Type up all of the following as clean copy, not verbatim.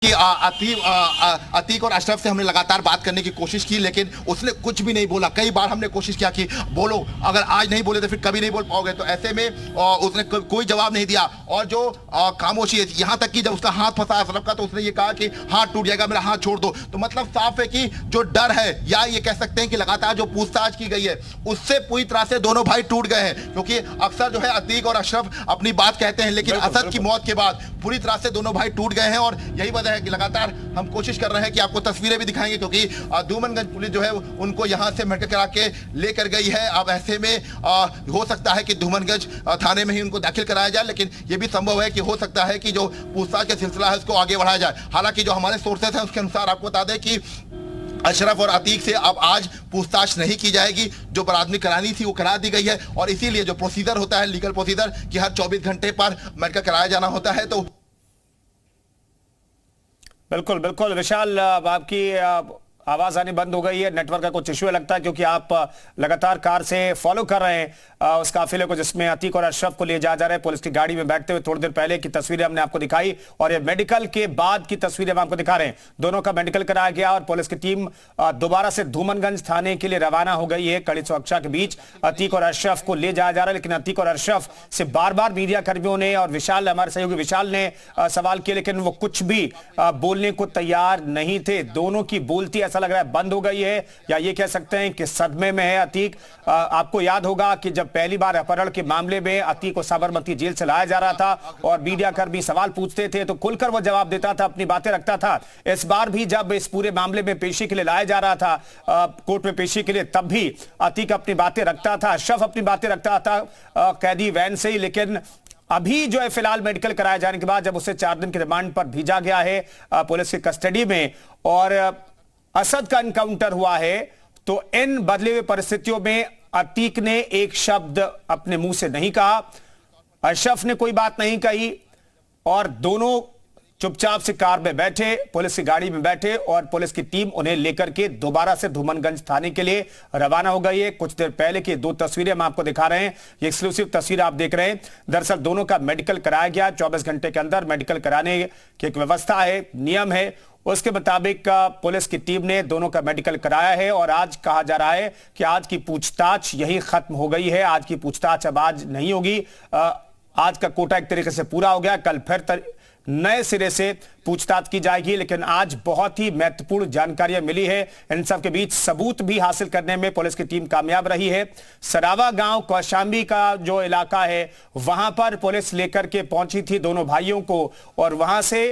कि अतीक और अशरफ से हमने लगातार बात करने की कोशिश की, लेकिन उसने कुछ भी नहीं बोला। कई बार हमने कोशिश किया कि बोलो, अगर आज नहीं बोले तो फिर कभी नहीं बोल पाओगे। तो ऐसे में उसने कोई जवाब नहीं दिया और जो खामोशी है, यहाँ तक कि जब उसका हाथ फंसा अशरफ का तो उसने ये कहा कि हाथ टूट जाएगा, मेरा हाथ छोड़ दो। तो मतलब साफ है कि जो डर है, या ये कह सकते हैं कि लगातार जो पूछताछ की गई है उससे पूरी तरह से दोनों भाई टूट गए हैं। क्योंकि अक्सर जो है अतीक और अशरफ अपनी बात कहते हैं, लेकिन असद की मौत के बाद पूरी तरह से दोनों भाई टूट गए हैं। और यही वजह है कि लगातार हम कोशिश कर रहे हैं कि आपको तस्वीरें भी दिखाएंगे, क्योंकि धूमनगंज पुलिस जो है उनको यहां से मेडिकल करा के लेकर गई है। अब ऐसे में हो सकता है कि धूमनगंज थाने में ही उनको दाखिल कराया जाए, लेकिन यह भी संभव है कि हो सकता है कि जो पूछताछ का सिलसिला है उसको आगे बढ़ाया जाए। हालांकि जो हमारे सोर्सेस हैं उसके अनुसार आपको बता दें कि अशरफ और अतीक से अब आज पूछताछ नहीं की जाएगी। जो बरादरी करानी थी वो करा दी गई है, और इसीलिए जो प्रोसीजर होता है, लीगल प्रोसीजर, कि हर 24 घंटे पर मेडिकल कराया जाना होता है। तो बिल्कुल बिल्कुल विशाल, आपकी आवाज आनी बंद हो गई है, नेटवर्क का कुछ इश्यू लगता है, क्योंकि आप लगातार कार से फॉलो कर रहे हैं उस काफिले को जिसमें अतीक और अशरफ को लिए जा रहे हैं। पुलिस की गाड़ी में बैठते हुए थोड़ी देर पहले की तस्वीरें हमने आपको दिखाई, और ये मेडिकल के बाद की तस्वीरें हम आपको दिखा रहे हैं। दोनों का मेडिकल कराया गया और पुलिस की टीम दोबारा से धूमनगंज थाने के लिए रवाना हो गई है। कड़ी सुरक्षा के बीच अतीक और अशरफ को ले जाया जा रहा है, लेकिन अतीक और अशरफ से बार बार मीडिया कर्मियों ने और विशाल, हमारे सहयोगी विशाल ने सवाल किए, लेकिन वो कुछ भी बोलने को तैयार नहीं थे। दोनों की बोलती ऐसा लग रहा है बंद हो गई है, या ये कह सकते हैं कि सदमे में है अतीक। आपको याद होगा कि जब पहली बार अपहरण के मामले में अतीक को साबरमती जेल से लाया जा रहा था और मीडिया कर्मी सवाल पूछते थे तो खुलकर वो जवाब देता था, अपनी बातें रखता था। इस बार भी जब इस पूरे मामले में पेशी के लिए लाया जा रहा था, कोर्ट में पेशी के लिए, तब भी अतीक अपनी बातें रखता था, अशरफ अपनी बातें रखता था कैदी वैन से ही। लेकिन अभी जो है फिलहाल मेडिकल कराए जाने के बाद जब उसे 4 दिन के रिमांड पर भेजा गया है पुलिस की कस्टडी में, और असद का एनकाउंटर हुआ है, तो इन बदले हुए परिस्थितियों में अतीक ने एक शब्द अपने मुंह से नहीं कहा, अशरफ ने कोई बात नहीं कही, और दोनों चुपचाप से कार में बैठे, पुलिस की गाड़ी में बैठे, और पुलिस की टीम उन्हें लेकर के दोबारा से धूमनगंज थाने के लिए रवाना हो गई है। कुछ देर पहले की 2 तस्वीरें हम आपको दिखा रहे हैं, ये एक्सक्लूसिव तस्वीर आप देख रहे हैं। दरअसल दोनों का मेडिकल कराया गया, 24 घंटे के अंदर मेडिकल कराने की एक व्यवस्था है, नियम है, उसके मुताबिक पुलिस की टीम ने दोनों का मेडिकल कराया है। और आज कहा जा रहा है कि आज की पूछताछ यही खत्म हो गई है, आज की पूछताछ अब आज नहीं होगी। आज का कोटा एक तरीके से पूरा हो गया, कल फिर नए सिरे से पूछताछ की जाएगी। लेकिन आज बहुत ही महत्वपूर्ण जानकारियां मिली है, इन सब के बीच सबूत भी हासिल करने में पुलिस की टीम कामयाब रही है। सरावा गांव कौशांबी का जो इलाका है, वहां पर पुलिस लेकर के पहुंची थी दोनों भाइयों को, और वहां से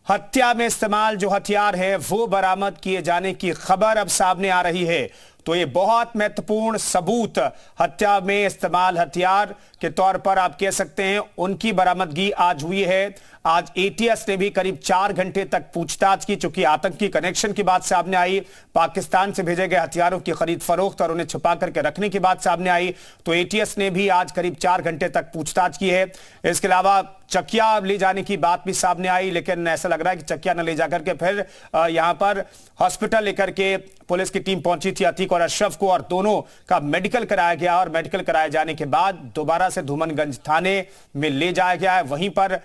हत्या में इस्तेमाल जो हथियार है वो बरामद किए जाने की खबर अब सामने आ रही है। तो ये बहुत महत्वपूर्ण सबूत, हत्या में इस्तेमाल हथियार के तौर पर आप कह सकते हैं, उनकी बरामदगी आज हुई है। आज एटीएस ने भी करीब 4 घंटे तक पूछताछ की, चूंकि आतंकी कनेक्शन की बात सामने आई, पाकिस्तान से भेजे गए हथियारों की खरीद फरोख्त और उन्हें छुपा करके रखने की बात सामने आई, तो एटीएस ने भी आज करीब 4 घंटे तक पूछताछ की है। इसके अलावा चकिया ले जाने की बात भी सामने आई, लेकिन ऐसा लग रहा है कि चकिया न ले जाकर के फिर यहां पर हॉस्पिटल लेकर के पुलिस की टीम पहुंची थी अतीक और अशरफ को, और दोनों का मेडिकल कराया गया, और मेडिकल कराए जाने के बाद दोबारा से धूमनगंज थाने में ले जाया गया है। वहीं पर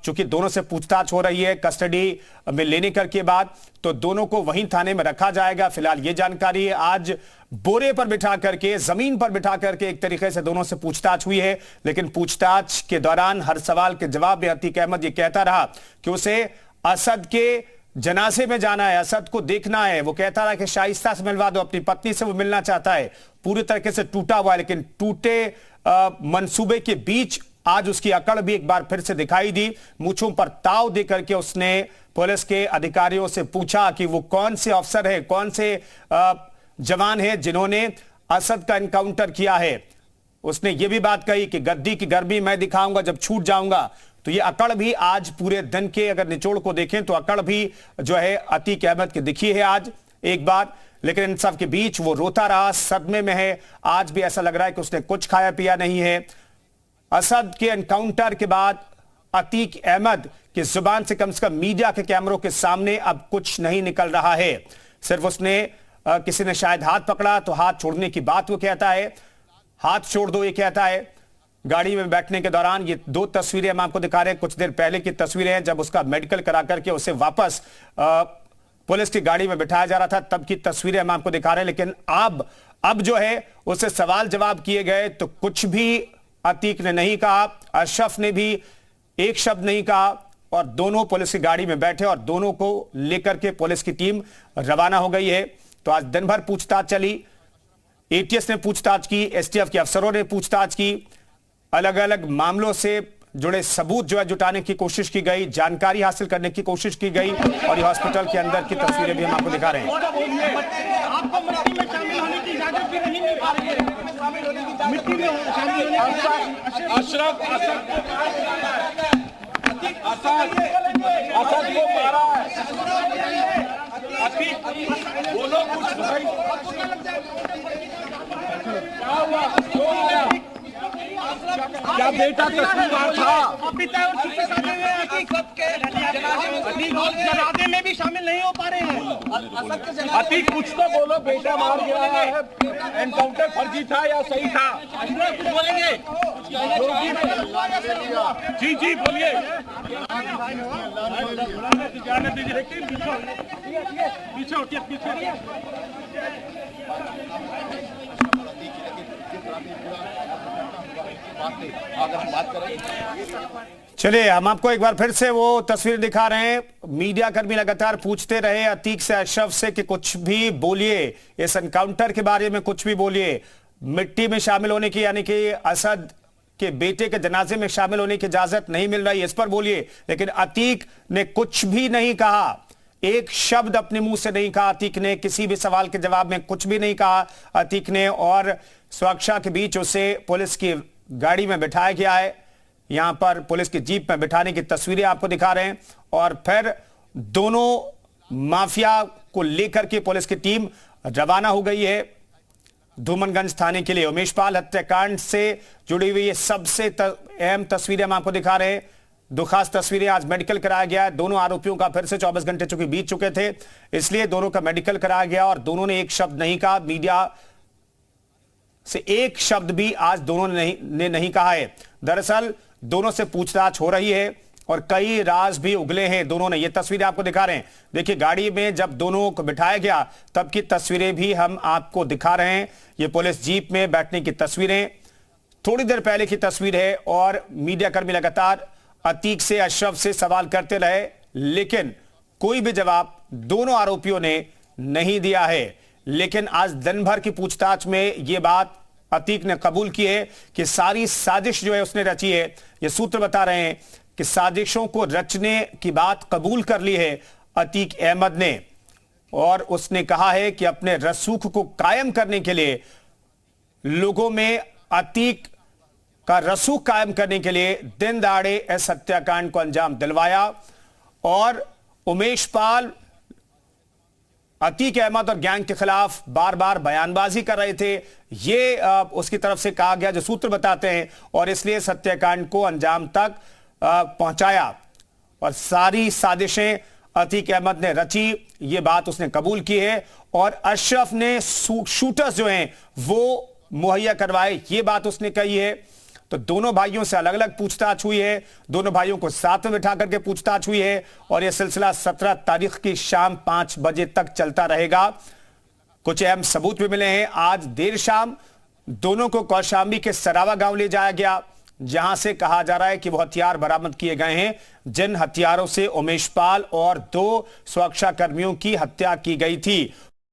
चूंकि दोनों से पूछताछ हो रही है कस्टडी में लेने के बाद, तो दोनों को वहीं थाने में रखा जाएगा। फिलहाल ये जानकारी है, आज बोरे पर बिठा करके, जमीन पर बिठा करके एक तरीके से दोनों से पूछताछ हुई है। लेकिन पूछताछ के दौरान हर सवाल के जवाब में अतीक अहमद ये कहता रहा कि उसे असद के जनाजे में जाना है, असद को देखना है। वो कहता रहा कि शाइस्ता से मिलवा दो, अपनी पत्नी से वो मिलना चाहता है। पूरी तरीके से टूटा हुआ है, लेकिन टूटे मंसूबे के बीच आज उसकी अकड़ भी एक बार फिर से दिखाई दी। मूंछों पर ताव देकर के उसने पुलिस के अधिकारियों से पूछा कि वो कौन से अफसर है, कौन से जवान है जिन्होंने असद का एनकाउंटर किया है। उसने ये भी बात कही कि गद्दी की गर्मी मैं दिखाऊंगा जब छूट जाऊंगा। तो ये अकड़ भी आज पूरे दिन के अगर निचोड़ को देखें तो अकड़ भी जो है अतीक अहमद की दिखी है आज एक बार। लेकिन इन सब के बीच वो रोता रहा, सदमे में है। आज भी ऐसा लग रहा है कि उसने कुछ खाया पिया नहीं है। असद के एनकाउंटर के बाद अतीक अहमद की जुबान से कम मीडिया के कैमरों के सामने अब कुछ नहीं निकल रहा है। सिर्फ उसने किसी ने शायद हाथ पकड़ा तो हाथ छोड़ने की बात वो कहता है, हाथ छोड़ दो ये कहता है। गाड़ी में बैठने के दौरान ये दो तस्वीरें हम आपको दिखा रहे हैं। कुछ देर पहले की तस्वीरें हैं जब उसका मेडिकल करा करके उसे वापस पुलिस की गाड़ी में बिठाया जा रहा था, तब की तस्वीरें हम आपको दिखा रहे हैं। लेकिन अब जो है उससे सवाल जवाब किए गए तो कुछ भी अतीक ने नहीं कहा, अशरफ ने भी एक शब्द नहीं कहा और दोनों पुलिस की गाड़ी में बैठे और दोनों को लेकर के पुलिस की टीम रवाना हो गई है। तो आज दिन भर पूछताछ चली, एटीएस ने पूछताछ की, एसटीएफ के अफसरों ने पूछताछ की, अलग अलग मामलों से जुड़े सबूत जो है जुटाने की कोशिश की गई, जानकारी हासिल करने की कोशिश की गई और ये हॉस्पिटल के अंदर की तस्वीरें भी हम आपको दिखा रहे हैं। आपको मिट्टी में शामिल होने की इजाजत भी नहीं मिल पा रही है। मिट्टी में शामिल होने की अशरफ असद को मारा है। बोलो कुछ भाई, क्या हुआ? क्या बेटा कसूरवार था? पिता और जनाजे में भी शामिल नहीं हो पा रहे हैं। अतीक कुछ तो बोलो, बेटा मार गया है, एनकाउंटर फर्जी था या सही था? बोलेंगे जी जी बोलिए। पीछे उठिए, पीछे। अगर हम बात करें, चलिए हम आपको एक बार फिर से वो तस्वीर दिखा रहे हैं। मीडिया कर्मी लगातार पूछते रहे अतीक से, अशरफ से कि कुछ भी बोलिए, इस एनकाउंटर के बारे में कुछ भी बोलिए, मिट्टी में शामिल होने की यानी कि असद के बेटे के जनाजे में शामिल होने की इजाजत नहीं मिल रही, इस पर बोलिए। लेकिन अतीक ने कुछ भी नहीं कहा, एक शब्द अपने मुंह से नहीं कहा अतीक ने, किसी भी सवाल के जवाब में कुछ भी नहीं कहा अतीक ने। और सुरक्षा के बीच उसे पुलिस की गाड़ी में बिठाया गया है, यहां पर पुलिस की जीप में बिठाने की तस्वीरें आपको दिखा रहे हैं और फिर दोनों माफिया को लेकर के पुलिस की टीम रवाना हो गई है धूमनगंज थाने के लिए। उमेश पाल हत्याकांड से जुड़ी हुई ये सबसे अहम तस्वीरें हम आपको दिखा रहे हैं। दो खास तस्वीरें, आज मेडिकल कराया गया है दोनों आरोपियों का, फिर से 24 घंटे चूंकि बीत चुके थे इसलिए दोनों का मेडिकल कराया गया और दोनों ने एक शब्द नहीं कहा, मीडिया से एक शब्द भी आज दोनों ने नहीं कहा है। दरअसल दोनों से पूछताछ हो रही है और कई राज भी उगले हैं दोनों ने। ये तस्वीरें आपको दिखा रहे हैं, देखिए गाड़ी में जब दोनों को बिठाया गया तब की तस्वीरें भी हम आपको दिखा रहे हैं। ये पुलिस जीप में बैठने की तस्वीरें थोड़ी देर पहले की तस्वीर है और मीडिया कर्मी लगातार अतीक से, अशरफ से सवाल करते रहे लेकिन कोई भी जवाब दोनों आरोपियों ने नहीं दिया है। लेकिन आज दिन भर की पूछताछ में यह बात अतीक ने कबूल की है कि सारी साजिश जो है उसने रची है। ये सूत्र बता रहे हैं कि साजिशों को रचने की बात कबूल कर ली है अतीक अहमद ने और उसने कहा है कि अपने रसूख को कायम करने के लिए, लोगों में अतीक का रसूख कायम करने के लिए दिन दहाड़े इस हत्याकांड को अंजाम दिलवाया। और उमेश पाल अतीक अहमद और गैंग के खिलाफ बार बार बयानबाजी कर रहे थे, ये उसकी तरफ से कहा गया जो सूत्र बताते हैं, और इसलिए इस हत्याकांड को अंजाम तक पहुंचाया और सारी साजिशें अतीक अहमद ने रची, ये बात उसने कबूल की है। और अशरफ ने शूटर्स जो हैं वो मुहैया करवाए, ये बात उसने कही है। तो दोनों भाइयों से अलग अलग पूछताछ हुई है, दोनों भाइयों को साथ में बिठा करके पूछताछ हुई है और यह सिलसिला 17 तारीख की शाम 5 बजे तक चलता रहेगा। कुछ अहम सबूत भी मिले हैं। आज देर शाम दोनों को कौशाम्बी के सरावा गांव ले जाया गया, जहां से कहा जा रहा है कि वो हथियार बरामद किए गए हैं जिन हथियारों से उमेश पाल और 2 सुरक्षा कर्मियों की हत्या की गई थी।